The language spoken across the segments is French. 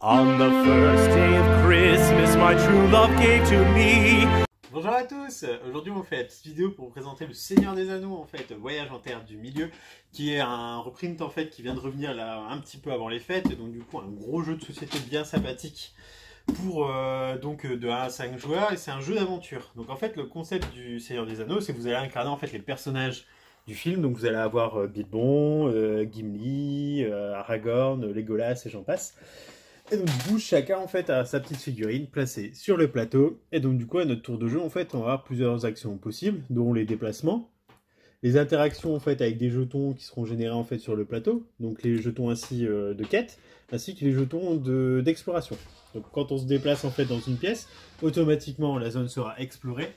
On the first day of Christmas, my true love gave to me. Bonjour à tous, aujourd'hui on fait la petite vidéo pour vous présenter le Seigneur des Anneaux, en fait, Voyage en Terre du Milieu, qui est un reprint en fait qui vient de revenir là un petit peu avant les fêtes, et donc du coup un gros jeu de société bien sympathique pour donc de 1 à 5 joueurs, et c'est un jeu d'aventure. Donc en fait le concept du Seigneur des Anneaux, c'est que vous allez incarner en fait les personnages du film, donc vous allez avoir Bilbon, Gimli, Aragorn, Legolas et j'en passe. Et donc du coup, chacun en fait a sa petite figurine placée sur le plateau. Et donc du coup, à notre tour de jeu, en fait, on va avoir plusieurs actions possibles, dont les déplacements, les interactions en fait avec des jetons qui seront générés en fait sur le plateau, donc les jetons ainsi de quête, ainsi que les jetons d'exploration. Donc quand on se déplace en fait dans une pièce, automatiquement la zone sera explorée.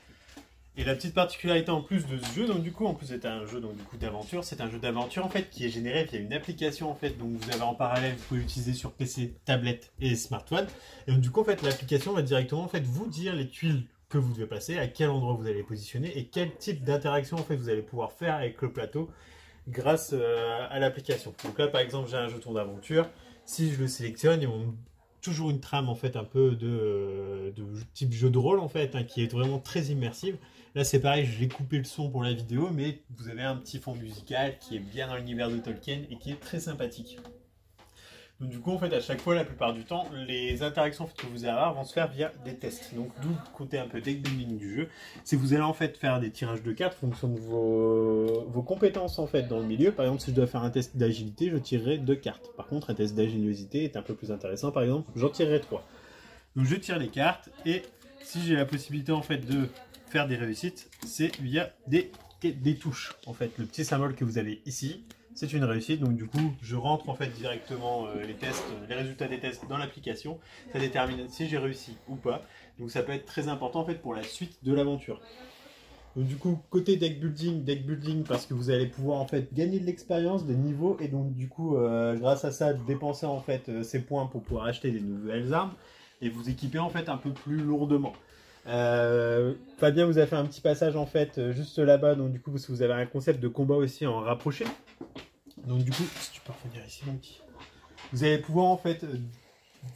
Et la petite particularité en plus de ce jeu, donc du coup, en plus c'est un jeu donc du coup d'aventure, c'est un jeu d'aventure en fait qui est généré via une application en fait, donc vous avez en parallèle, vous pouvez l'utiliser sur PC, tablette et smartphone. Et donc du coup en fait l'application va directement en fait vous dire les tuiles que vous devez placer, à quel endroit vous allez les positionner et quel type d'interaction en fait vous allez pouvoir faire avec le plateau grâce à l'application. Donc là par exemple j'ai un jeton d'aventure, si je le sélectionne, ils vont toujours une trame en fait un peu de type jeu de rôle en fait, hein, qui est vraiment très immersive. Là c'est pareil, je vais couper le son pour la vidéo, mais vous avez un petit fond musical qui est bien dans l'univers de Tolkien et qui est très sympathique. Donc du coup en fait à chaque fois, la plupart du temps, les interactions en fait, que vous allez avoir vont se faire via des tests. Donc d'où le côté un peu deck building du jeu, c'est que vous allez en fait faire des tirages de cartes en fonction de vos compétences en fait dans le milieu. Par exemple si je dois faire un test d'agilité, je tirerai 2 cartes. Par contre un test d'ingéniosité est un peu plus intéressant, par exemple j'en tirerai 3. Donc je tire les cartes et si j'ai la possibilité en fait de faire des réussites, c'est via des touches. En fait, le petit symbole que vous avez ici, c'est une réussite. Donc du coup, je rentre en fait directement les résultats des tests dans l'application. Ça détermine si j'ai réussi ou pas. Donc ça peut être très important en fait pour la suite de l'aventure. Donc du coup, côté deck building parce que vous allez pouvoir en fait gagner de l'expérience, des niveaux, et donc du coup, grâce à ça, dépenser en fait ces points pour pouvoir acheter des nouvelles armes et vous équiper en fait un peu plus lourdement. Fabien vous a fait un petit passage en fait juste là-bas, donc du coup vous avez un concept de combat aussi en rapproché. Donc du coup, si tu peux revenir ici mon petit, vous allez pouvoir en fait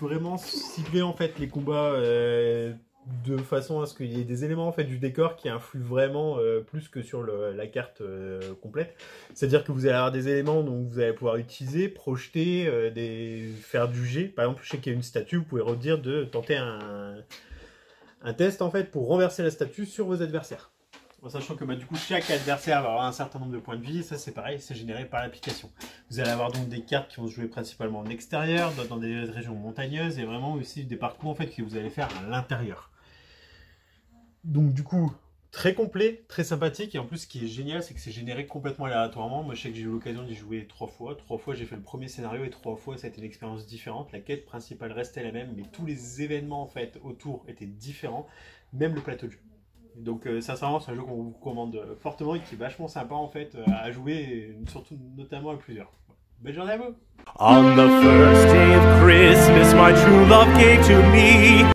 vraiment cibler en fait les combats de façon à ce qu'il y ait des éléments en fait du décor qui influent vraiment plus que sur la carte complète. C'est-à-dire que vous allez avoir des éléments dont vous allez pouvoir utiliser, projeter, faire du jet. Par exemple, je sais qu'il y a une statue, vous pouvez redire de tenter un test en fait pour renverser la statue sur vos adversaires. En sachant que du coup chaque adversaire va avoir un certain nombre de points de vie, et ça c'est pareil, c'est généré par l'application. Vous allez avoir donc des cartes qui vont se jouer principalement en extérieur, dans des régions montagneuses, et vraiment aussi des parcours en fait que vous allez faire à l'intérieur. Donc du coup, très complet, très sympathique, et en plus ce qui est génial, c'est que c'est généré complètement aléatoirement. Moi je sais que j'ai eu l'occasion d'y jouer 3 fois. 3 fois j'ai fait le premier scénario et 3 fois ça a été une expérience différente. La quête principale restait la même, mais tous les événements en fait autour étaient différents, même le plateau de jeu. Donc sincèrement c'est un jeu qu'on vous recommande fortement et qui est vachement sympa en fait à jouer, et surtout notamment à plusieurs. Belle journée à vous. On the first day of Christmas, my true love gave to me.